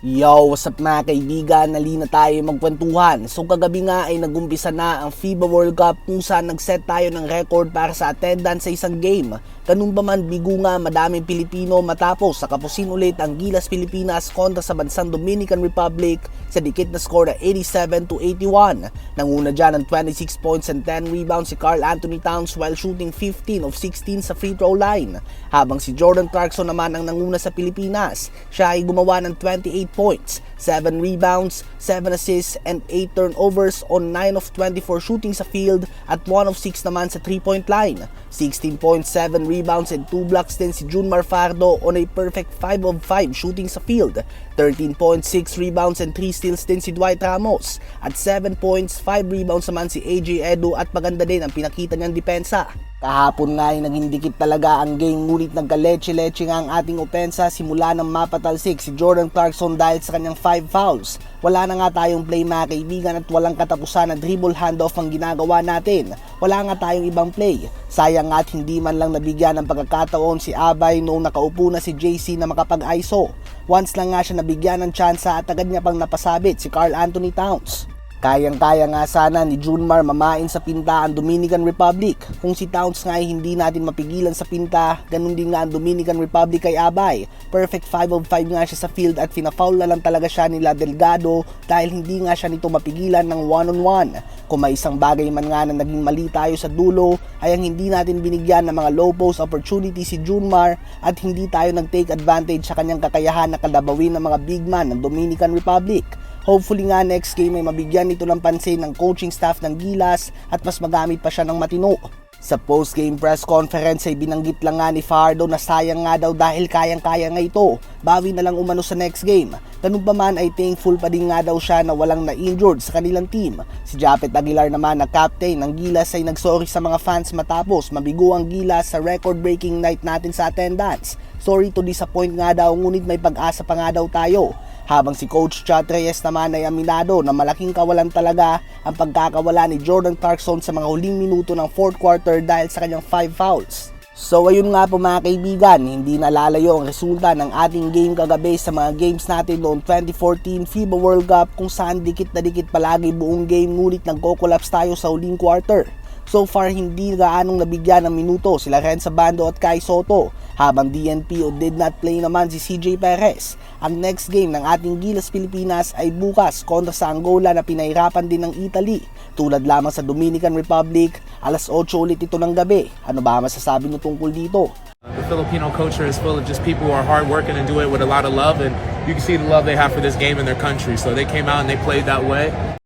Yo, what's up mga kaibigan? Nali na tayo magkwentuhan. So kagabi nga ay nagumpisa na ang FIBA World Cup kung saan nag-set tayo ng record para sa attendance sa isang game. Ganun pa man, bigo nga madaming Pilipino matapos sa kapusin ulit ang Gilas Pilipinas kontra sa bansang Dominican Republic sa dikit na score na 87-81. Nanguna dyan ng 26 points and 10 rebounds si Karl Anthony Towns while shooting 15 of 16 sa free throw line. Habang si Jordan Clarkson naman ang nanguna sa Pilipinas. Siya ay gumawa ng 28 points, 7 rebounds, 7 assists, and 8 turnovers on 9 of 24 shooting sa field at 1 of 6 naman sa 3-point line. 16 points, 7 rebounds, and 2 blocks din si Junmar Fardo on a perfect 5 of 5 shooting sa field. 13 points, 6 rebounds, and 3 steals din si Dwight Ramos. At 7 points, 5 rebounds naman si AJ Edu at maganda din ang pinakita niyang depensa. Kahapon nga ay naging dikit talaga ang game ngunit nagka-leche-leche nga ang ating opensa simula ng mapatalsik si Jordan Clarkson dahil sa kanyang 5 fouls. Wala na nga tayong play mga kaibigan at walang katapusan na dribble handoff ang ginagawa natin. Wala nga tayong ibang play. Sayang nga at hindi man lang nabigyan ng pagkakataon si Abay noong nakaupo na si JC na makapag-ISO. Once lang nga siya nabigyan ng tsansa at agad niya pang napasabit si Karl Anthony Towns. Kayang-kaya nga sana ni Junmar mamain sa pinta ang Dominican Republic. Kung si Towns nga ay hindi natin mapigilan sa pinta, ganun din nga ang Dominican Republic kay Abay. Perfect 5 of 5 nga siya sa field at fina-foul na lang talaga siya nila Delgado dahil hindi nga siya nito mapigilan ng 1-on-1. Kung may isang bagay man nga na naging mali tayo sa dulo ay ang hindi natin binigyan ng mga low post opportunity si Junmar at hindi tayo nag-take advantage sa kanyang kakayahan na kalabawin ng mga big man ng Dominican Republic. Hopefully nga next game ay mabigyan nito ng pansin ng coaching staff ng Gilas at mas magamit pa siya ng matino. Sa post-game press conference ay binanggit lang nga ni Fardo na sayang nga daw dahil kayang-kaya nga ito. Bawi na lang umano sa next game. Ganun pa man ay thankful pa din nga daw siya na walang na-injured sa kanilang team. Si Japet Aguilar naman na captain ng Gilas ay nagsorry sa mga fans matapos mabigo ang Gilas sa record-breaking night natin sa attendance. Sorry to disappoint nga daw ngunit may pag-asa pa nga daw tayo. Habang si Coach Chad Reyes naman ay aminado na malaking kawalan talaga ang pagkakawala ni Jordan Clarkson sa mga huling minuto ng 4th quarter dahil sa kanyang 5 fouls. So ayun nga po mga kaibigan, hindi nalalayo ang resulta ng ating game kagabi sa mga games natin noong 2014 FIBA World Cup kung saan dikit na dikit palagi buong game ngunit nagko-collapse tayo sa huling quarter. So far hindi gaanong nabigyan ng minuto sila Renza Bando at Kai Soto, habang DNP o did not play naman si CJ Perez. Ang next game ng ating Gilas Pilipinas ay bukas kontra sa Angola na pinahirapan din ng Italy. Tulad lamang sa Dominican Republic, alas 8 ulit ito ng gabi. Ano ba masasabi niyo tungkol dito? The Filipino culture is full of just people who are hardworking and do it with a lot of love, and you can see the love they have for this game in their country. So they came out and they played that way.